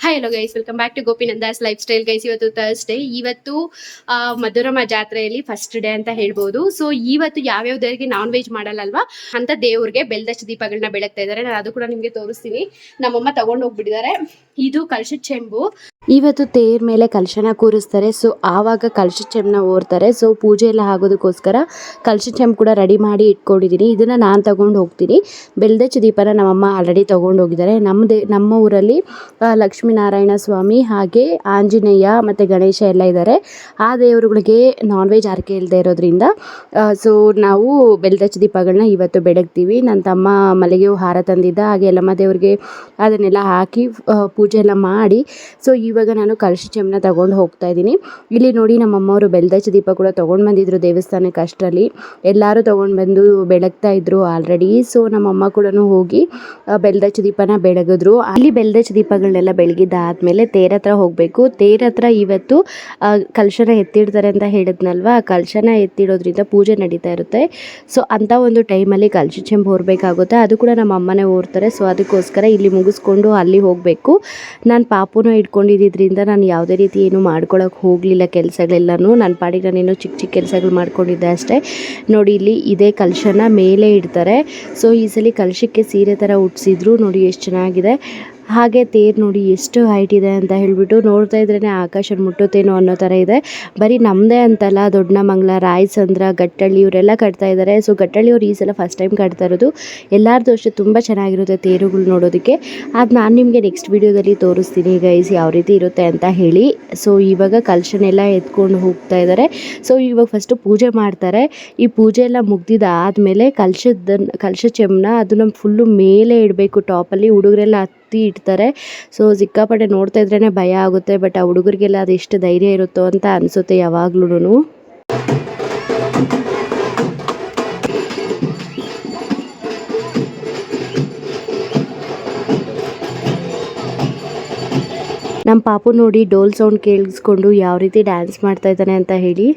Hi hello guys, welcome back to Gopinandas lifestyle guys. ಇವತ್ತು Thursday. ಇವತ್ತು ಮಧುರಮ ಜಾತ್ರೆಯಲ್ಲಿ first day ಅಂತ ಹೇಳ್ಬೋದು. ಸೊ ಇವತ್ತು ಯಾವ್ಯಾವ ದೇವರಿಗೆ ನಾನ್ ವೆಜ್ ಮಾಡಲ್ಲಲ್ವಾ ಅಂತ ದೇವ್ರಿಗೆ ಬೆಲ್ದಚ್ಚ ದೀಪಗಳನ್ನ ಬೆಳಗ್ತಾ ಇದ್ದಾರೆ. ನಾನು ಅದು ಕೂಡ ನಿಮ್ಗೆ ತೋರಿಸ್ತೀನಿ. ನಮ್ಮಮ್ಮ ತಗೊಂಡು ಹೋಗ್ಬಿಟ್ಟಿದ್ದಾರೆ. ಇದು ಕಳಶದ ಚೆಂಬು. ಇವತ್ತು ತೇರ್ ಮೇಲೆ ಕಲಶನ ಕೂರಿಸ್ತಾರೆ. ಸೊ ಆವಾಗ ಕಲಶದ ಚೆಂಬನ್ನ ಓರ್ತಾರೆ. ಸೊ ಪೂಜೆ ಎಲ್ಲ ಆಗೋದಕ್ಕೋಸ್ಕರ ಕಲಶದ ಚೆಂಬು ಕೂಡ ರೆಡಿ ಮಾಡಿ ಇಟ್ಕೊಂಡಿದ್ದೀನಿ. ಇದನ್ನ ನಾನು ತಗೊಂಡು ಹೋಗ್ತೀನಿ. ಬೆಲ್ದಚ್ಚ ದೀಪನ ನಮ್ಮಮ್ಮ ಆಲ್ರೆಡಿ ತಗೊಂಡು ಹೋಗಿದ್ದಾರೆ. ನಮ್ಮ ಊರಲ್ಲಿ ಲಕ್ಷ್ಮೀನಾರಾಯಣ ಸ್ವಾಮಿ ಹಾಗೆ ಆಂಜನೇಯ ಮತ್ತು ಗಣೇಶ ಎಲ್ಲ ಇದ್ದಾರೆ. ಆ ದೇವರುಗಳಿಗೆ ನಾನ್ ವೆಜ್ ಆರಕೆ ಇಲ್ಲದೆ ಇರೋದ್ರಿಂದ ಸೊ ನಾವು ಬೆಲ್ದಚ್ಚ ದೀಪಗಳನ್ನ ಇವತ್ತು ಬೆಳಗ್ತೀವಿ. ನನ್ನ ತಮ್ಮ ಮಲ್ಲಿಗೆ ಹೂ ಹಾರ ತಂದಿದ್ದ, ಹಾಗೆ ಎಲ್ಲಮ್ಮ ದೇವ್ರಿಗೆ ಅದನ್ನೆಲ್ಲ ಹಾಕಿ ಪೂಜೆ ಎಲ್ಲ ಮಾಡಿ ಸೊ ಇವಾಗ ನಾನು ಕಲಶ ಚೆಂಬನ್ನ ತಗೊಂಡು ಹೋಗ್ತಾ ಇದ್ದೀನಿ. ಇಲ್ಲಿ ನೋಡಿ ನಮ್ಮಮ್ಮವರು ಬೆಲ್ದಚ್ಚ ದೀಪ ಕೂಡ ತೊಗೊಂಡು ಬಂದಿದ್ರು ದೇವಸ್ಥಾನಕ್ಕೆ. ಅಷ್ಟರಲ್ಲಿ ಎಲ್ಲರೂ ತೊಗೊಂಡು ಬಂದು ಬೆಳಗ್ತಾ ಇದ್ರು ಆಲ್ರೆಡಿ. ಸೊ ನಮ್ಮಮ್ಮ ಕೂಡ ಹೋಗಿ ಬೆಲ್ದಚ್ಚ ದೀಪನ ಬೆಳಗಿದ್ರು. ಅಲ್ಲಿ ಬೆಲ್ದಚ್ಚ ದೀಪಗಳನ್ನೆಲ್ಲ ಬೆಳಗಿದ್ದಾದ್ಮೇಲೆ ತೇರ್ ಹತ್ರ ಹೋಗಬೇಕು. ತೇರ್ ಹತ್ರ ಇವತ್ತು ಕಲಶನ ಎತ್ತಿಡ್ತಾರೆ ಅಂತ ಹೇಳಿದ್ನಲ್ವ. ಕಲಶನ ಎತ್ತಿಡೋದ್ರಿಂದ ಪೂಜೆ ನಡೀತಾ ಇರುತ್ತೆ. ಸೊ ಅಂಥ ಒಂದು ಟೈಮಲ್ಲಿ ಕಲಶ ಚೆಂಬು ಹೊರಬೇಕಾಗುತ್ತೆ. ಅದು ಕೂಡ ನಮ್ಮ ಅಮ್ಮನೇ ಓರ್ತಾರೆ. ಸೊ ಅದಕ್ಕೋಸ್ಕರ ಇಲ್ಲಿ ಮುಗಿಸ್ಕೊಂಡು ಅಲ್ಲಿ ಹೋಗಬೇಕು. ನಾನು ಪಾಪುನ ಇಟ್ಕೊಂಡಿದ್ದರಿಂದ ನಾನು ಯಾವುದೇ ರೀತಿ ಏನು ಮಾಡ್ಕೊಳಕ್ಕೆ ಹೋಗಲಿಲ್ಲ. ಕೆಲಸಗಳೆಲ್ಲನೂ ನನ್ನ ಪಾಡಿಗೆ ನಾನೇನು ಚಿಕ್ಕ ಚಿಕ್ಕ ಕೆಲಸಗಳು ಮಾಡ್ಕೊಂಡಿದ್ದೆ ಅಷ್ಟೇ. ನೋಡಿ ಇಲ್ಲಿ ಇದೇ ಕಲಶನ ಮೇಲೆ ಇಡ್ತಾರೆ. ಸೊ ಈ ಸಲ ಕಲಶಕ್ಕೆ ಸೀರೆ ಥರ ಉಟ್ಸಿದ್ರು. ನೋಡಿ ಎಷ್ಟು ಚೆನ್ನಾಗಿದೆ. ಹಾಗೆ ತೇರು ನೋಡಿ ಎಷ್ಟು ಹೈಟ್ ಇದೆ ಅಂತ ಹೇಳಿಬಿಟ್ಟು ನೋಡ್ತಾ ಇದ್ರೇ ಆಕಾಶ ಮುಟ್ಟುತ್ತೇನೋ ಅನ್ನೋ ಥರ ಇದೆ. ಬರೀ ನಮ್ಮದೇ ಅಂತಲ್ಲ, ದೊಡ್ಡಮಂಗಲ, ರಾಯಸಂದ್ರ, ಗಟ್ಟಳ್ಳಿ ಇವರೆಲ್ಲ ಕಟ್ತಾ ಇದ್ದಾರೆ. ಸೊ ಗಟ್ಟಳ್ಳಿಯವ್ರು ಈ ಸಲ ಫಸ್ಟ್ ಟೈಮ್ ಕಟ್ತಾ ಇರೋದು. ಎಲ್ಲರದ್ದು ಅಷ್ಟೇ ತುಂಬ ಚೆನ್ನಾಗಿರುತ್ತೆ ತೇರುಗಳು ನೋಡೋದಕ್ಕೆ. ಅದು ನಾನು ನಿಮಗೆ ನೆಕ್ಸ್ಟ್ ವೀಡಿಯೋದಲ್ಲಿ ತೋರಿಸ್ತೀನಿ ಗೈಸ್ ಯಾವ ರೀತಿ ಇರುತ್ತೆ ಅಂತ ಹೇಳಿ. ಸೊ ಇವಾಗ ಕಲಶನೆಲ್ಲ ಎತ್ಕೊಂಡು ಹೋಗ್ತಾ ಇದ್ದಾರೆ. ಸೊ ಇವಾಗ ಫಸ್ಟು ಪೂಜೆ ಮಾಡ್ತಾರೆ. ಈ ಪೂಜೆ ಎಲ್ಲ ಮುಗ್ದಿದ್ದಾದಮೇಲೆ ಕಲಶ ಚೆಂಬನ್ನ ಅದನ್ನು ಫುಲ್ಲು ಮೇಲೆ ಇಡಬೇಕು. ಟಾಪಲ್ಲಿ ಹುಡುಗರೆಲ್ಲ ಇಡ್ತಾರೆ. ಸೊ ಸಿಕ್ಕಾಪಟ್ಟೆ ನೋಡ್ತಾ ಇದ್ರೇ ಭಯ ಆಗುತ್ತೆ. ಬಟ್ ಆ ಹುಡುಗರಿಗೆಲ್ಲ ಅದು ಎಷ್ಟು ಧೈರ್ಯ ಇರುತ್ತೋ ಅಂತ ಅನಿಸುತ್ತೆ ಯಾವಾಗ್ಲೂ. ನಮ್ಮ ಪಾಪು ನೋಡಿ ಡೋಲ್ ಸೌಂಡ್ ಕೇಳಿಸ್ಕೊಂಡು ಯಾವ ರೀತಿ ಡ್ಯಾನ್ಸ್ ಮಾಡ್ತಾ ಇದ್ದಾನೆ ಅಂತ ಹೇಳಿ.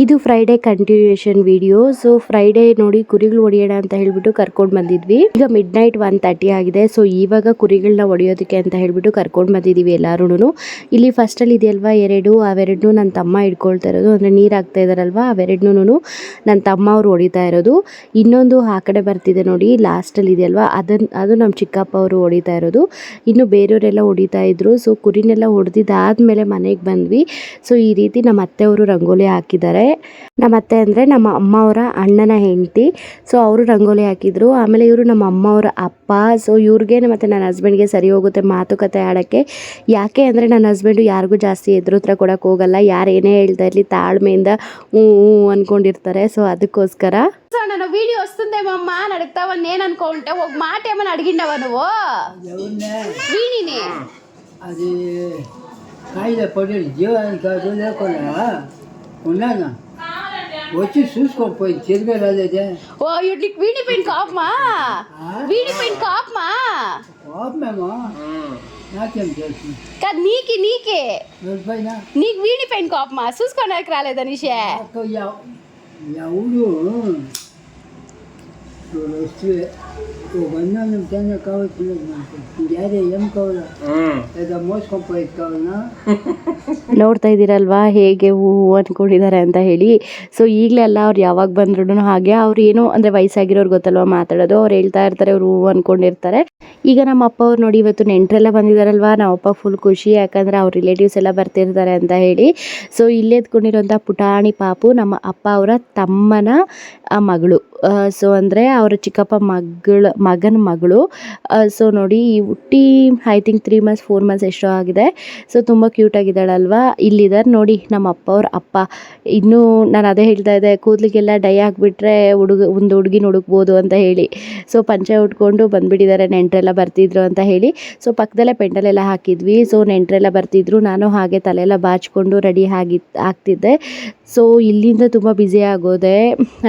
ಇದು Friday continuation video. So Friday ನೋಡಿ ಕುರಿಗಳು ಹೊಡೆಯೋಣ ಅಂತ ಹೇಳ್ಬಿಟ್ಟು ಕರ್ಕೊಂಡು ಬಂದಿದ್ವಿ. ಈಗ ಮಿಡ್-ನೈಟ್ 1:30 ಆಗಿದೆ. ಸೊ ಇವಾಗ ಕುರಿಗಳನ್ನ ಹೊಡೆಯೋದಕ್ಕೆ ಅಂತ ಹೇಳ್ಬಿಟ್ಟು ಕರ್ಕೊಂಡು ಬಂದಿದ್ದೀವಿ ಎಲ್ಲರೂ. ಇಲ್ಲಿ ಫಸ್ಟಲ್ಲಿ ಇದೆಯಲ್ವಾ ಅವೆರಡನ್ನೂ ನನ್ನ ತಮ್ಮ ಇಟ್ಕೊಳ್ತಾ ಇರೋದು. ಅಂದರೆ ನೀರು ಹಾಕ್ತಾ ಇದ್ದಾರಲ್ವ, ಅವೆರಡನ್ನೂ ನನ್ನ ತಮ್ಮ ಅವರು ಹೊಡಿತಾ ಇರೋದು. ಇನ್ನೊಂದು ಆ ಕಡೆ ಬರ್ತಿದೆ ನೋಡಿ, ಲಾಸ್ಟಲ್ಲಿ ಇದೆಯಲ್ವಾ, ಅದು ನಮ್ಮ ಚಿಕ್ಕಪ್ಪ ಅವರು ಹೊಡಿತಾ ಇರೋದು. ಇನ್ನು ಬೇರೆಯವರೆಲ್ಲ ಹೊಡಿತಾ ಇದ್ರು. ಸೊ ಕುರಿನೆಲ್ಲ ಹೊಡೆದಿದ್ದಾದ್ಮೇಲೆ ಮನೆಗೆ ಬಂದ್ವಿ. ಸೊ ಈ ರೀತಿ ನಮ್ಮ ಅತ್ತೆಯವರು ರಂಗೋಲಿ ಹಾಕಿದ್ದಾರೆ. ನಮ್ಮ ಅತ್ತೆ ಅಂದರೆ ನಮ್ಮ ಅಮ್ಮ ಅವರ ಅಣ್ಣನ ಹೆಂಡತಿ. ಸೊ ಅವರು ರಂಗೋಲಿ ಹಾಕಿದ್ರು. ಆಮೇಲೆ ಇವರು ನಮ್ಮ ಅಮ್ಮ ಅವರ ಅಪ್ಪ. ಸೊ ಇವ್ರಿಗೆ ಮತ್ತು ನನ್ನ ಹಸ್ಬೆಂಡ್ಗೆ ಸರಿ ಹೋಗುತ್ತೆ ಮಾತುಕತೆ ಆಡೋಕ್ಕೆ. ಯಾಕೆ ಅಂದರೆ ನನ್ನ ಹಸ್ಬೆಂಡು ಯಾರಿಗೂ ಜಾಸ್ತಿ ಎದುರುತ್ರ ಕೊಡೋಕೆ ಹೋಗಲ್ಲ. ಯಾರು ಏನೇ ಹೇಳ್ತಾ ಇರಲಿ ತಾಳ್ಮೆಯಿಂದ ಹ್ಞೂ ಅಂದ್ಕೊಂಡಿರ್ತಾರೆ. సో ಅದಕ್ಕೋಸ್ಕರ సో నేను వీడియో వస్తుందేమమ్మా అని అడుగుతావని నేను అనుకుంటే ఒక మాట ఏమని అడిగిండవా నువ్వు వీణిని అది కాయల పొడి జీవానికి కాదు లేకుండా ఉన్నాను వచ్చి చూసుకోకపోయి తిరిగే రాలేదే. ఓ నీకు వీణిపోయిన కాపమా వీణిపోయిన కాపమా కోపమేమో నాకేం తెలుసు కాదు నీకే ఎవరిపైన నీకు వీణిపోయిన కాపమా చూసుకోడానికి రాలేదా నిషే ఎవరు వస్తే బంధం తేనే కావచ్చు నాకు యాదే ఏం కావాలా లేదా మోసుకొని పోయేది కావాలనా. ನೋಡ್ತಾ ಇದ್ದೀರಲ್ವಾ ಹೇಗೆ ಹೂ ಅಂದ್ಕೊಂಡಿದ್ದಾರೆ ಅಂತ ಹೇಳಿ. ಸೊ ಈಗಲೇ ಅಲ್ಲ, ಅವ್ರು ಯಾವಾಗ ಬಂದ್ರು ಹಾಗೆ. ಅವ್ರು ಏನೋ ಅಂದರೆ ವಯಸ್ಸಾಗಿರೋರು ಗೊತ್ತಲ್ವ ಮಾತಾಡೋದು. ಅವ್ರು ಹೇಳ್ತಾ ಇರ್ತಾರೆ, ಅವ್ರು ಹೂ ಅಂದ್ಕೊಂಡಿರ್ತಾರೆ. ಈಗ ನಮ್ಮ ಅಪ್ಪ ಅವ್ರು ನೋಡಿ ಇವತ್ತು ನೆಂಟರೆಲ್ಲ ಬಂದಿದ್ದಾರಲ್ವ, ನಮ್ಮಪ್ಪ ಫುಲ್ ಖುಷಿ. ಯಾಕಂದರೆ ಅವ್ರ ರಿಲೇಟಿವ್ಸ್ ಎಲ್ಲ ಬರ್ತಿರ್ತಾರೆ ಅಂತ ಹೇಳಿ. ಸೊ ಇಲ್ಲೇ ಎತ್ಕೊಂಡಿರೋಂಥ ಪುಟಾಣಿ ಪಾಪು ನಮ್ಮ ಅಪ್ಪ ಅವರ ತಮ್ಮನ ಮಗಳು. ಸೊ ಅಂದರೆ ಅವರ ಚಿಕ್ಕಪ್ಪ ಮಗನ ಮಗಳು. ಸೊ ನೋಡಿ ಈ ಹುಟ್ಟಿ ಐ ಥಿಂಕ್ 3 months 4 months ಎಷ್ಟೋ ಆಗಿದೆ. ಸೊ ತುಂಬ ಕ್ಯೂಟ್ ಆಗಿದ್ದಾಳಲ್ವಾ. ಇಲ್ಲಿದ್ದಾರೆ ನೋಡಿ ನಮ್ಮ ಅಪ್ಪ ಅವ್ರ ಅಪ್ಪ. ಇನ್ನೂ ನಾನು ಅದೇ ಹೇಳ್ತಾ ಇದ್ದೆ, ಕೂದಲಿಗೆಲ್ಲ ಡೈ ಹಾಕ್ಬಿಟ್ರೆ ಒಂದು ಹುಡುಗಿನ ಹುಡುಕ್ಬೋದು ಅಂತ ಹೇಳಿ. ಸೊ ಪಂಚೆ ಉಟ್ಕೊಂಡು ಬಂದುಬಿಟ್ಟಿದ್ದಾರೆ, ನೆಂಟರೆಲ್ಲ ಬರ್ತಿದ್ರು ಅಂತ ಹೇಳಿ. ಸೊ ಪಕ್ಕದಲ್ಲೇ ಪೆಂಡಲೆಲ್ಲ ಹಾಕಿದ್ವಿ. ಸೊ ನೆಂಟರೆಲ್ಲ ಬರ್ತಿದ್ರು. ನಾನು ಹಾಗೆ ತಲೆಯೆಲ್ಲ ಬಾಚಿಕೊಂಡು ರೆಡಿ ಆಗ್ತಿದ್ದೆ. ಸೊ ಇಲ್ಲಿಂದ ತುಂಬ ಬ್ಯುಸಿ ಆಗೋದೆ.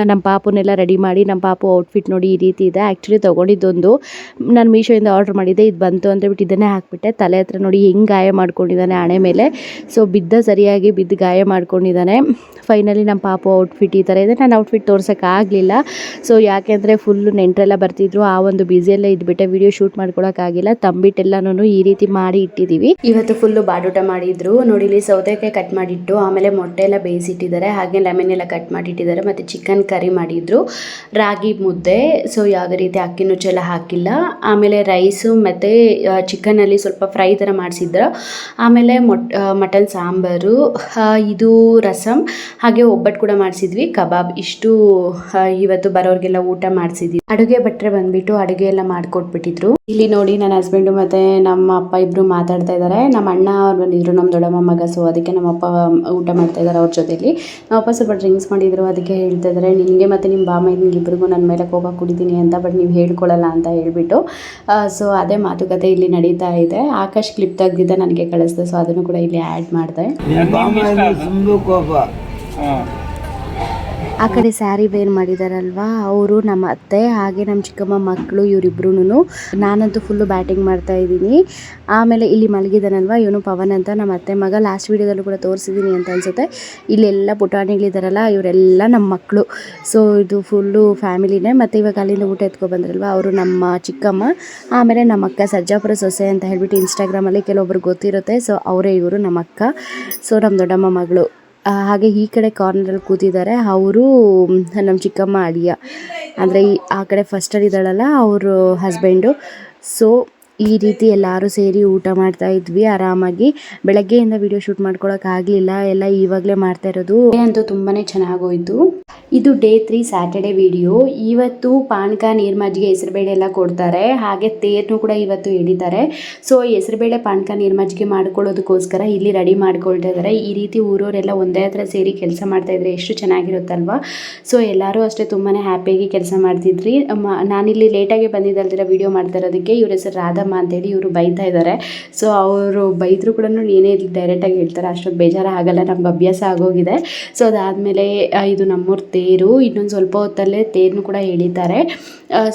ನಮ್ಮ ಪಾಪುನೆಲ್ಲ ರೆಡಿ ಮಾಡಿ, ನಮ್ಮ ಪಾಪು ಔಟ್ಫಿಟ್ ನೋಡಿ ಈ ರೀತಿ ಇದೆ. ಆ್ಯಕ್ಚುಲಿ ಆ್ಯಕ್ಚುಲಿ ತೊಗೊಂಡಿದ್ದೊಂದು ನಾನು ಮೀಶೋಯಿಂದ ಆರ್ಡ್ರ್ ಮಾಡಿದ್ದೆ, ಇದು ಬಂತು ಅಂತ ಬಿಟ್ಟು ಇದನ್ನೇ ಹಾಕ್ಬಿಟ್ಟೆ. ತಲೆ ಹತ್ರ ನೋಡಿ ಹೆಂಗೆ ಗಾಯ ಮಾಡ್ಕೊಂಡಿದ್ದಾನೆ ಹಣೆ ಮೇಲೆ. ಸೊ ಸರಿಯಾಗಿ ಬಿದ್ದು ಗಾಯ ಮಾಡ್ಕೊಂಡಿದ್ದಾನೆ. ಫೈನಲಿ ನಮ್ಮ ಪಾಪು ಔಟ್ಫಿಟ್ ಈ ಥರ ಇದೆ. ನಾನು ಔಟ್ಫಿಟ್ ತೋರ್ಸೋಕ್ಕಾಗಲಿಲ್ಲ. ಸೊ ಯಾಕೆಂದರೆ ಫುಲ್ಲು ನೆಂಟರೆಲ್ಲ ಬರ್ತಿದ್ರು, ಆ ಒಂದು ಬ್ಯುಸಿಯಲ್ಲೇ ಇದ್ಬಿಟ್ಟೆ, ವಿಡಿಯೋ ಶೂಟ್ ಮಾಡ್ಕೊಳಕ್ಕಾಗಿಲ್ಲ. ತಂಬಿಟ್ಟೆಲ್ಲನೂ ಈ ರೀತಿ ಮಾಡಿ ಇಟ್ಟಿದ್ದೀವಿ. ಇವತ್ತು ಫುಲ್ಲು ಬಾಡೂಟ ಮಾಡಿದ್ರು ನೋಡಿ. ಇಲ್ಲಿ ಸೌತೆಕಾಯಿ ಕಟ್ ಮಾಡಿಟ್ಟು, ಆಮೇಲೆ ಮೊಟ್ಟೆ ಎಲ್ಲ ಬೇಯಿಸಿಟ್ಟಿದ್ದಾರೆ, ಹಾಗೆ ಲೆಮನ್ ಎಲ್ಲ ಕಟ್ ಮಾಡಿಟ್ಟಿದ್ದಾರೆ, ಮತ್ತು ಚಿಕನ್ ಕರಿ ಮಾಡಿದ್ರು, ರಾಗಿ ಮುದ್ದೆ. ಸೊ ಯಾವುದೇ ರೀತಿ ಅಕ್ಕಿ ನುಚ್ಚೆಲ್ಲ ಹಾಕಿಲ್ಲ. ಆಮೇಲೆ ರೈಸು ಮತ್ತು ಚಿಕನಲ್ಲಿ ಸ್ವಲ್ಪ ಫ್ರೈ ಥರ ಮಾಡಿಸಿದ್ರು. ಆಮೇಲೆ ಮಟನ್ ಸಾಂಬಾರು, ಇದು ರಸಮ್, ಹಾಗೆ ಒಬ್ಬಟ್ಟು ಕೂಡ ಮಾಡಿಸಿದ್ವಿ, ಕಬಾಬ್. ಇಷ್ಟು ಇವತ್ತು ಬರೋರಿಗೆಲ್ಲ ಊಟ ಮಾಡಿಸಿದ್ವಿ. ಅಡುಗೆ ಭಟ್ರೆ ಬಂದ್ಬಿಟ್ಟು ಅಡುಗೆ ಎಲ್ಲ ಮಾಡಿಕೊಟ್ಬಿಟ್ಟಿದ್ರು. ಇಲ್ಲಿ ನೋಡಿ ನನ್ನ ಹಸ್ಬೆಂಡು ಮತ್ತು ನಮ್ಮ ಅಪ್ಪ ಇಬ್ಬರು ಮಾತಾಡ್ತಾ ಇದ್ದಾರೆ. ನಮ್ಮ ಅಣ್ಣ ಅವ್ರು ಬಂದಿದ್ರು, ನಮ್ಮ ದೊಡ್ಡಮ್ಮ ಮಗ. ಸೊ ಅದಕ್ಕೆ ನಮ್ಮ ಅಪ್ಪ ಊಟ ಮಾಡ್ತಾ ಇದ್ದಾರೆ ಅವ್ರ ಜೊತೆಲಿ. ನಮ್ಮ ಅಪ್ಪ ಸ್ವಲ್ಪ ಡ್ರಿಂಕ್ಸ್ ಮಾಡಿದ್ರು, ಅದಕ್ಕೆ ಹೇಳ್ತಾ ಇದ್ದಾರೆ ನಿನಗೆ ಮತ್ತು ನಿಮ್ಮ ಬಾಮೈನಿಗೆ ಇಬ್ಬರಿಗೂ ನನ್ನ ಮೇಲೆ ಕೋಪ ಕುಡಿತೀನಿ ಅಂತ, ಬಟ್ ನೀವು ಹೇಳ್ಕೊಳ್ಳಲ್ಲ ಅಂತ ಹೇಳ್ಬಿಟ್ಟು. ಸೊ ಅದೇ ಮಾತುಕತೆ ಇಲ್ಲಿ ನಡೀತಾ ಇದೆ. ಆಕಾಶ್ ಕ್ಲಿಪ್ ತೆಗೆದಿದ್ದ ನನಗೆ ಕಳಿಸ್ದೆ, ಸೊ ಅದನ್ನು ಕೂಡ ಇಲ್ಲಿ ಆ್ಯಡ್ ಮಾಡಿದೆ. ಆ ಕಡೆ ಸ್ಯಾರಿ ವೇರ್ ಮಾಡಿದಾರಲ್ವಾ ಅವರು ನಮ್ಮ ಅತ್ತೆ, ಹಾಗೆ ನಮ್ಮ ಚಿಕ್ಕಮ್ಮ ಮಕ್ಕಳು, ಇವರಿಬ್ರು. ನಾನಂತೂ ಫುಲ್ಲು ಬ್ಯಾಟಿಂಗ್ ಮಾಡ್ತಾ ಇದ್ದೀನಿ. ಆಮೇಲೆ ಇಲ್ಲಿ ಮಲಗಿದಾನಲ್ವ ಇವನು ಪವನ್ ಅಂತ, ನಮ್ಮ ಅತ್ತೆ ಮಗ. ಲಾಸ್ಟ್ ವೀಡಿಯೋದಲ್ಲೂ ಕೂಡ ತೋರಿಸಿದ್ದೀನಿ ಅಂತ ಅನಿಸುತ್ತೆ. ಇಲ್ಲೆಲ್ಲ ಪುಟಾಣಿಗಳಿದಾರಲ್ಲ ಇವರೆಲ್ಲ ನಮ್ಮ ಮಕ್ಕಳು. ಸೊ ಇದು ಫುಲ್ಲು ಫ್ಯಾಮಿಲಿನೇ. ಮತ್ತು ಇವಾಗ ಅಲ್ಲಿಂದ ಊಟ ಎತ್ಕೊಬಂದ್ರಲ್ವ ಅವರು ನಮ್ಮ ಚಿಕ್ಕಮ್ಮ. ಆಮೇಲೆ ನಮ್ಮ ಅಕ್ಕ ಸರ್ಜಾಪುರ ಸೊಸೆ ಅಂತ ಹೇಳ್ಬಿಟ್ಟು ಇನ್ಸ್ಟಾಗ್ರಾಮಲ್ಲಿ ಕೆಲವೊಬ್ರು ಗೊತ್ತಿರುತ್ತೆ. ಸೊ ಅವರೇ ಇವರು ನಮ್ಮ ಅಕ್ಕ. ಸೊ ನಮ್ಮ ದೊಡ್ಡಮ್ಮ ಮಗಳು. ಹಾಗೆ ಈ ಕಡೆ ಕಾರ್ನರಲ್ಲಿ ಕೂತಿದ್ದಾರೆ ಅವರು ನಮ್ಮ ಚಿಕ್ಕಮ್ಮ ಅಳಿಯ, ಅಂದರೆ ಆ ಕಡೆ ಫಸ್ಟಲ್ಲಿದ್ದಾಳಲ್ಲ ಅವರು ಹಸ್ಬೆಂಡು. ಸೊ ಈ ರೀತಿ ಎಲ್ಲರೂ ಸೇರಿ ಊಟ ಮಾಡ್ತಾ ಇದ್ವಿ ಆರಾಮಾಗಿ. ಬೆಳಗ್ಗೆಯಿಂದ ವಿಡಿಯೋ ಶೂಟ್ ಮಾಡ್ಕೊಳಕ್ಕಾಗಲಿಲ್ಲ, ಎಲ್ಲ ಇವಾಗಲೇ ಮಾಡ್ತಾ ಇರೋದು. ಅಂತೂ ತುಂಬಾ ಚೆನ್ನಾಗೋಯ್ತು. ಇದು ಡೇ 3 ಸ್ಯಾಟರ್ಡೆ ವಿಡಿಯೋ. ಇವತ್ತು ಪಾನಕ, ನೀರು ಮಜ್ಜಿಗೆ, ಹೆಸರುಬೇಳೆ ಎಲ್ಲ ಕೊಡ್ತಾರೆ. ಹಾಗೆ ತೇರ್ನು ಕೂಡ ಇವತ್ತು ಎಳಿತಾರೆ. ಸೊ ಹೆಸರುಬೇಳೆ, ಪಾನಕ, ನೀರು ಮಜ್ಜಿಗೆ ಮಾಡ್ಕೊಳ್ಳೋದಕ್ಕೋಸ್ಕರ ಇಲ್ಲಿ ರೆಡಿ ಮಾಡ್ಕೊಳ್ತಾ ಇದ್ದಾರೆ. ಈ ರೀತಿ ಊರವರೆಲ್ಲ ಒಂದೇ ಹತ್ರ ಸೇರಿ ಕೆಲಸ ಮಾಡ್ತಾಯಿದ್ರೆ ಎಷ್ಟು ಚೆನ್ನಾಗಿರುತ್ತಲ್ವ. ಸೊ ಎಲ್ಲರೂ ಅಷ್ಟೇ ತುಂಬಾ ಹ್ಯಾಪಿಯಾಗಿ ಕೆಲಸ ಮಾಡ್ತಿದ್ರಿ. ನಾನಿಲ್ಲಿ ಲೇಟಾಗಿ ಬಂದಿದ್ದಲ್ದಿರ ವಿಡಿಯೋ ಮಾಡ್ತಾ ಇರೋದಕ್ಕೆ. ಇವ್ರ ಹೆಸರು ರಾಧಮ್ಮ ಅಂತೇಳಿ. ಇವರು ಬೈತಾ ಇದ್ದಾರೆ. ಸೊ ಅವರು ಬೈದರೂ ಕೂಡ ಏನೇ ಡೈರೆಕ್ಟಾಗಿ ಹೇಳ್ತಾರೆ, ಅಷ್ಟೊಂದು ಬೇಜಾರು ಆಗಲ್ಲ, ನಮ್ಗೆ ಅಭ್ಯಾಸ ಆಗೋಗಿದೆ. ಸೊ ಅದಾದಮೇಲೆ ಇದು ನಮ್ಮೂರ ತೇರು. ಇನ್ನೊಂದು ಸ್ವಲ್ಪ ಹೊತ್ತಲ್ಲೇ ತೇರನ್ನು ಕೂಡ ಎಳಿತಾರೆ.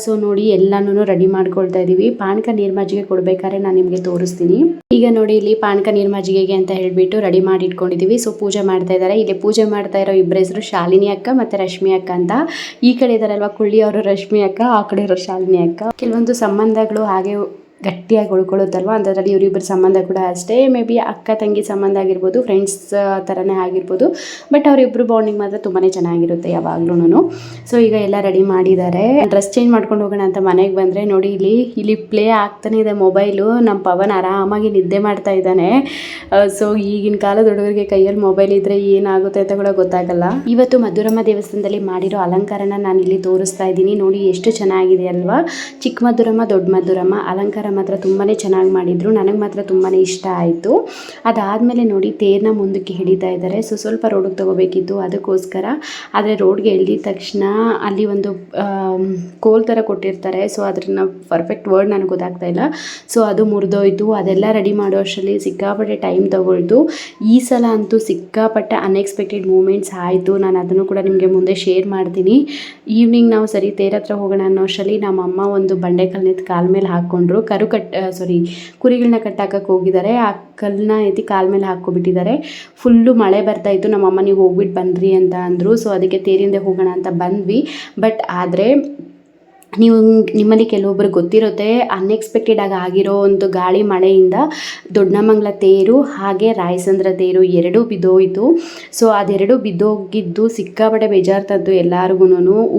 ಸೊ ನೋಡಿ ಎಲ್ಲನೂ ರೆಡಿ ಮಾಡ್ಕೊಳ್ತಾ ಇದ್ದೀವಿ. ಪಾನಕ, ನೀರು ಮಜ್ಜಿಗೆ ಕೊಡಬೇಕಾದ್ರೆ ನಾನು ನಿಮಗೆ ತೋರಿಸ್ತೀನಿ. ಈಗ ನೋಡಿ ಇಲ್ಲಿ ಪಾನಕ, ನೀರು ಮಜ್ಜಿಗೆಗೆ ಅಂತ ಹೇಳಿಬಿಟ್ಟು ರೆಡಿ ಮಾಡಿ ಇಟ್ಕೊಂಡಿದ್ದೀವಿ. ಸೊ ಪೂಜೆ ಮಾಡ್ತಾ ಇದ್ದಾರೆ. ಇಲ್ಲಿ ಪೂಜೆ ಮಾಡ್ತಾ ಇರೋ ಇಬ್ಬರ ಹೆಸರು ಶಾಲಿನಿ ಅಕ್ಕ ಮತ್ತು ರಶ್ಮಿ ಅಕ್ಕ ಅಂತ. ಈ ಕಡೆ ಇದ್ದಾರಲ್ವ ಕುಳ್ಳಿ ಅವರು ರಶ್ಮಿ ಅಕ್ಕ, ಆ ಕಡೆ ಇರೋ ಶಾಲಿನಿ ಅಕ್ಕ. ಕೆಲವೊಂದು ಸಂಬಂಧಗಳು ಹಾಗೆ ಗಟ್ಟಿಯಾಗಿ ಉಳ್ಕೊಳ್ಳುತ್ತಲ್ವ, ಅಂಥದ್ರಲ್ಲಿ ಇವರಿಬ್ಬರ ಸಂಬಂಧ ಕೂಡ ಅಷ್ಟೇ. ಮೇ ಬಿ ಅಕ್ಕ ತಂಗಿ ಸಂಬಂಧ ಆಗಿರ್ಬೋದು, ಫ್ರೆಂಡ್ಸ್ ಥರನೇ ಆಗಿರ್ಬೋದು, ಬಟ್ ಅವರಿಬ್ಬರು ಬಾಂಡಿಂಗ್ ಮಾತ್ರ ತುಂಬಾ ಚೆನ್ನಾಗಿರುತ್ತೆ ಯಾವಾಗ್ಲೂ. ಸೊ ಈಗ ಎಲ್ಲ ರೆಡಿ ಮಾಡಿದ್ದಾರೆ. ಡ್ರೆಸ್ ಚೇಂಜ್ ಮಾಡ್ಕೊಂಡು ಹೋಗೋಣ ಅಂತ ಮನೆಗೆ ಬಂದರೆ ನೋಡಿ ಇಲ್ಲಿ ಪ್ಲೇ ಆಗ್ತಾನೆ ಇದೆ ಮೊಬೈಲು. ನಮ್ಮ ಪವನ್ ಆರಾಮಾಗಿ ನಿದ್ದೆ ಮಾಡ್ತಾ ಇದ್ದಾನೆ. ಸೊ ಈಗಿನ ಕಾಲದ ಹುಡುಗರಿಗೆ ಕೈಯಲ್ಲಿ ಮೊಬೈಲ್ ಇದ್ದರೆ ಏನಾಗುತ್ತೆ ಅಂತ ಕೂಡ ಗೊತ್ತಾಗಲ್ಲ. ಇವತ್ತು ಮಧುರಮ್ಮ ದೇವಸ್ಥಾನದಲ್ಲಿ ಮಾಡಿರೋ ಅಲಂಕಾರನ ನಾನು ಇಲ್ಲಿ ತೋರಿಸ್ತಾ ಇದ್ದೀನಿ. ನೋಡಿ ಎಷ್ಟು ಚೆನ್ನಾಗಿದೆ ಅಲ್ವಾ. ಚಿಕ್ಕ ಮಧುರಮ್ಮ, ದೊಡ್ಡ ಮಧುರಮ್ಮ ಅಲಂಕಾರ ಮಾತ್ರ ತುಂಬಾ ಚೆನ್ನಾಗಿ ಮಾಡಿದ್ರು. ನನಗೆ ಮಾತ್ರ ತುಂಬಾ ಇಷ್ಟ ಆಯಿತು. ಅದಾದಮೇಲೆ ನೋಡಿ ತೇರನ್ನ ಮುಂದಕ್ಕೆ ಹಿಡಿತಾ ಇದ್ದಾರೆ. ಸೊ ಸ್ವಲ್ಪ ರೋಡಿಗೆ ತೊಗೋಬೇಕಿತ್ತು ಅದಕ್ಕೋಸ್ಕರ. ಆದರೆ ರೋಡ್ಗೆ ಎಳ್ದಿದ ತಕ್ಷಣ ಅಲ್ಲಿ ಒಂದು ಕೋಲ್ ಥರ ಕೊಟ್ಟಿರ್ತಾರೆ. ಸೊ ಅದನ್ನ ಪರ್ಫೆಕ್ಟ್ ವರ್ಡ್ ನನಗೆ ಗೊತ್ತಾಗ್ತಾ ಇಲ್ಲ. ಸೊ ಅದು ಮುರಿದೋಯ್ತು. ಅದೆಲ್ಲ ರೆಡಿ ಮಾಡೋ ಅಷ್ಟರಲ್ಲಿ ಸಿಕ್ಕಾಪಟ್ಟೆ ಟೈಮ್ ತೊಗೊಳ್ತು. ಈ ಸಲ ಅಂತೂ ಸಿಕ್ಕಾಪಟ್ಟೆ ಅನ್ಎಕ್ಸ್ಪೆಕ್ಟೆಡ್ ಮೂಮೆಂಟ್ಸ್ ಆಯಿತು. ನಾನು ಅದನ್ನು ಕೂಡ ನಿಮಗೆ ಮುಂದೆ ಶೇರ್ ಮಾಡ್ತೀನಿ. ಈವ್ನಿಂಗ್ ನಾವು ಸರಿ ತೇರ ಹತ್ರ ಹೋಗೋಣ ಅನ್ನೋ ಅಷ್ಟರಲ್ಲಿ ನಮ್ಮಮ್ಮ ಒಂದು ಬಂಡೆಕಲ್ನ ಎತ್ತಿ ಕಾಲ ಮೇಲೆ ಹಾಕ್ಕೊಂಡ್ರು. ಕುರಿಗಳನ್ನ ಕಟ್ಟಾಕಕ್ಕೆ ಹೋಗಿದ್ದಾರೆ. ಆ ಕಲ್ಲನ್ನ ಎತ್ತಿ ಕಾಲ ಮೇಲೆ ಹಾಕ್ಕೊಬಿಟ್ಟಿದ್ದಾರೆ. ಫುಲ್ಲು ಮಳೆ ಬರ್ತಾಯಿತ್ತು. ನಮ್ಮಮ್ಮ ನೀವು ಹೋಗ್ಬಿಟ್ಟು ಬನ್ನಿರಿ ಅಂತ ಅಂದರು. ಸೊ ಅದಕ್ಕೆ ತೇರಿಂದ ಹೋಗೋಣ ಅಂತ ಬಂದ್ವಿ. ಬಟ್ ಆದರೆ ನಿಮ್ಮಲ್ಲಿ ಕೆಲವೊಬ್ಬರು ಗೊತ್ತಿರುತ್ತೆ, ಅನ್ಎಕ್ಸ್ಪೆಕ್ಟೆಡ್ ಆಗಿ ಆಗಿರೋ ಒಂದು ಗಾಳಿ ಮಳೆಯಿಂದ ದೊಡ್ಡಮಂಗಲ ತೇರು ಹಾಗೆ ರಾಯಸಂದ್ರ ತೇರು ಎರಡೂ ಬಿದ್ದೋಯ್ತು. ಸೊ ಅದೆರಡು ಬಿದ್ದೋಗಿದ್ದು ಸಿಕ್ಕಾಪಟ್ಟೆ ಬೇಜಾರು ತಂತು ಎಲ್ಲರಿಗೂ.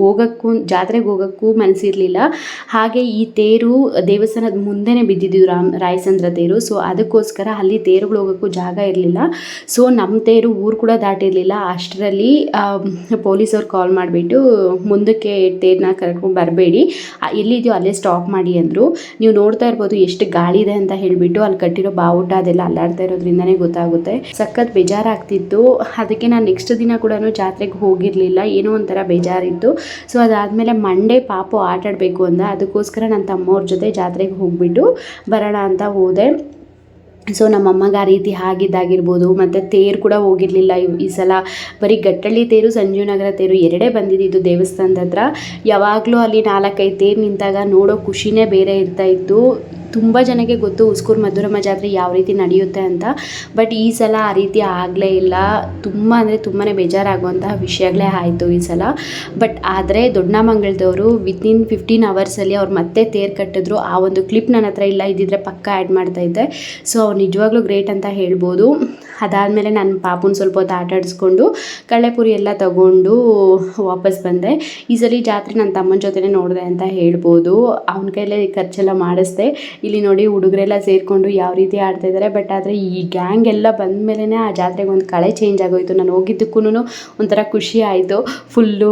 ಹೋಗೋಕ್ಕೂ ಜಾತ್ರೆಗೆ ಹೋಗೋಕ್ಕೂ ಮನಸ್ಸಿರಲಿಲ್ಲ. ಹಾಗೆ ಈ ತೇರು ದೇವಸ್ಥಾನದ ಮುಂದೆನೇ ಬಿದ್ದಿದ್ದು ರಾಯಸಂದ್ರ ತೇರು. ಸೊ ಅದಕ್ಕೋಸ್ಕರ ಅಲ್ಲಿ ತೇರುಗಳು ಹೋಗೋಕ್ಕೂ ಜಾಗ ಇರಲಿಲ್ಲ. ಸೊ ನಮ್ಮ ತೇರು ಊರು ಕೂಡ ದಾಟಿರಲಿಲ್ಲ. ಅಷ್ಟರಲ್ಲಿ ಪೊಲೀಸವ್ರು ಕಾಲ್ ಮಾಡಿಬಿಟ್ಟು ಮುಂದಕ್ಕೆ ತೇರನ್ನ ಕರ್ಕೊಂಡು ಬರಬೇಡಿ, ಎಲ್ಲಿದೆಯೋ ಅಲ್ಲೇ ಸ್ಟಾಪ್ ಮಾಡಿ ಅಂದರು. ನೀವು ನೋಡ್ತಾ ಇರ್ಬೋದು ಎಷ್ಟು ಗಾಳಿ ಇದೆ ಅಂತ ಹೇಳಿಬಿಟ್ಟು. ಅಲ್ಲಿ ಕಟ್ಟಿರೋ ಬಾವುಟ ಅದೆಲ್ಲ ಅಲ್ಲಾಡ್ತಾ ಇರೋದ್ರಿಂದನೇ ಗೊತ್ತಾಗುತ್ತೆ. ಸಖತ್ ಬೇಜಾರಾಗ್ತಿತ್ತು. ಅದಕ್ಕೆ ನಾನು ನೆಕ್ಸ್ಟ್ ದಿನ ಕೂಡ ಜಾತ್ರೆಗೆ ಹೋಗಿರಲಿಲ್ಲ. ಏನೋ ಒಂಥರ ಬೇಜಾರಿತ್ತು. ಸೊ ಅದಾದಮೇಲೆ ಮಂಡೇ ಪಾಪು ಆಟಾಡಬೇಕು ಅಂದ. ಅದಕ್ಕೋಸ್ಕರ ನನ್ನ ತಮ್ಮವ್ರ ಜೊತೆ ಜಾತ್ರೆಗೆ ಹೋಗ್ಬಿಟ್ಟು ಬರೋಣ ಅಂತ ಹೋದೆ. ಸೊ ನಮ್ಮಮ್ಮಗೆ ಆ ರೀತಿ ಆಗಿದ್ದಾಗಿರ್ಬೋದು. ಮತ್ತು ತೇರು ಕೂಡ ಹೋಗಿರಲಿಲ್ಲ ಈ ಸಲ. ಬರೀ ಗಟ್ಟಳ್ಳಿ ತೇರು, ಸಂಜೀವನಗರ ತೇರು ಎರಡೇ ಬಂದಿದ್ದು ದೇವಸ್ಥಾನದ ಹತ್ರ. ಯಾವಾಗಲೂ ಅಲ್ಲಿ 4-5 ತೇರು ನಿಂತಾಗ ನೋಡೋ ಖುಷಿನೇ ಬೇರೆ ಇರ್ತಾಯಿತ್ತು. ತುಂಬ ಜನಕ್ಕೆ ಗೊತ್ತು ಉಸ್ಕೂರು ಮಧುರಮ್ಮ ಜಾತ್ರೆ ಯಾವ ರೀತಿ ನಡೆಯುತ್ತೆ ಅಂತ. ಬಟ್ ಈ ಸಲ ಆ ರೀತಿ ಆಗಲೇ ಇಲ್ಲ. ತುಂಬ ಅಂದರೆ ತುಂಬಾ ಬೇಜಾರಾಗುವಂತಹ ವಿಷಯಗಳೇ ಆಯಿತು ಈ ಸಲ. ಬಟ್ ಆದರೆ ದೊಡ್ಡನಮಂಗಲದವರು ವಿತಿನ್ 15 ಅವರ್ಸಲ್ಲಿ ಅವ್ರು ಮತ್ತೆ ತೇರು ಕಟ್ಟಿದ್ರು. ಆ ಒಂದು ಕ್ಲಿಪ್ ನನ್ನ ಹತ್ರ ಇಲ್ಲ, ಇದ್ದಿದ್ರೆ ಪಕ್ಕ ಆ್ಯಡ್ ಮಾಡ್ತಾಯಿದ್ದೆ. ಸೊ ಅವ್ರು ನಿಜವಾಗ್ಲೂ ಗ್ರೇಟ್ ಅಂತ ಹೇಳ್ಬೋದು. ಅದಾದಮೇಲೆ ನನ್ನ ಪಾಪುನ ಸ್ವಲ್ಪ ಹೊತ್ತು ಆಟ ಆಡಿಸ್ಕೊಂಡು ಕಳ್ಳೆಪುರಿ ಎಲ್ಲ ತಗೊಂಡು ವಾಪಸ್ ಬಂದೆ. ಈ ಸಲ ಜಾತ್ರೆ ನನ್ನ ತಮ್ಮನ ಜೊತೆನೇ ನೋಡಿದೆ ಅಂತ ಹೇಳ್ಬೋದು. ಅವನ ಕೈಲೇ ಖರ್ಚೆಲ್ಲ ಮಾಡಿಸ್ದೆ. ಇಲ್ಲಿ ನೋಡಿ ಹುಡುಗರೆಲ್ಲ ಸೇರಿಕೊಂಡು ಯಾವ ರೀತಿ ಆಡ್ತಾಯಿದ್ದಾರೆ. ಬಟ್ ಆದರೆ ಈ ಗ್ಯಾಂಗ್ ಎಲ್ಲ ಬಂದ ಮೇಲೇ ಆ ಜಾತ್ರೆಗೆ ಒಂದು ಕಳೆ ಚೇಂಜ್ ಆಗೋಯಿತು. ನಾನು ಹೋಗಿದ್ದಕ್ಕೂ ಒಂಥರ ಖುಷಿ ಆಯಿತು. ಫುಲ್ಲು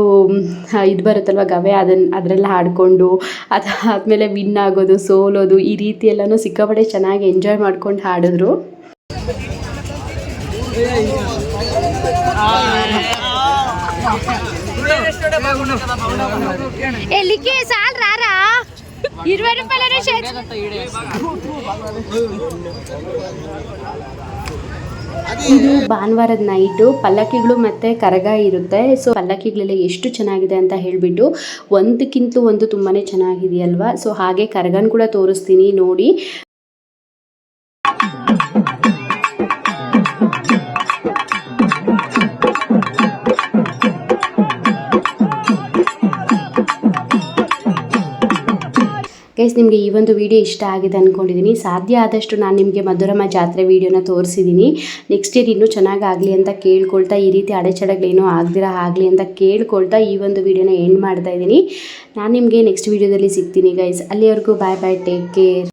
ಇದು ಬರುತ್ತಲ್ವ ಗವೆ, ಅದರೆಲ್ಲ ಆಡಿಕೊಂಡು ಅದಾದಮೇಲೆ ವಿನ್ ಆಗೋದು, ಸೋಲೋದು, ಈ ರೀತಿ ಎಲ್ಲನೂ ಸಿಕ್ಕಾಪಟ್ಟೆ ಚೆನ್ನಾಗಿ ಎಂಜಾಯ್ ಮಾಡ್ಕೊಂಡು ಆಡಿದ್ರು. ಎಲ್ಲಿಗೆ ಸಾಲ್ ರಾರಾ 20 ರೂಪಾಯಿ ಇದು ಭಾನುವಾರದ ನೈಟು ಪಲ್ಲಕ್ಕಿಗಳು ಮತ್ತು ಕರಗ ಇರುತ್ತೆ. ಸೊ ಪಲ್ಲಕ್ಕಿಗಳೆಲ್ಲ ಎಷ್ಟು ಚೆನ್ನಾಗಿದೆ ಅಂತ ಹೇಳಿಬಿಟ್ಟು ಒಂದಕ್ಕಿಂತಲೂ ಒಂದು ತುಂಬಾ ಚೆನ್ನಾಗಿದೆಯಲ್ವಾ. ಸೊ ಹಾಗೆ ಕರಗನ ಕೂಡ ತೋರಿಸ್ತೀನಿ ನೋಡಿ. ಗೈಸ್, ನಿಮಗೆ ಈ ಒಂದು ವಿಡಿಯೋ ಇಷ್ಟ ಆಗಿದೆ ಅಂದ್ಕೊಂಡಿದ್ದೀನಿ. ಸಾಧ್ಯ ಆದಷ್ಟು ನಾನು ನಿಮಗೆ ಮಧುರಮ್ಮ ಜಾತ್ರೆ ವಿಡಿಯೋನ ತೋರಿಸಿದ್ದೀನಿ. ನೆಕ್ಸ್ಟ್ ಇಯರ್ ಇನ್ನೂ ಚೆನ್ನಾಗಾಗಲಿ ಅಂತ ಕೇಳ್ಕೊಳ್ತಾ, ಈ ರೀತಿ ಅಡೆಚಣೆಗಳೇನೂ ಆಗದಿರ ಆಗಲಿ ಅಂತ ಕೇಳ್ಕೊಳ್ತಾ ಈ ಒಂದು ವಿಡಿಯೋನ ಎಂಡ್ ಮಾಡ್ತಾ ಇದ್ದೀನಿ. ನಾನು ನಿಮಗೆ ನೆಕ್ಸ್ಟ್ ವಿಡಿಯೋದಲ್ಲಿ ಸಿಗ್ತೀನಿ ಗೈಸ್. ಅಲ್ಲಿವರೆಗೂ ಬಾಯ್ ಬಾಯ್, ಟೇಕ್ ಕೇರ್.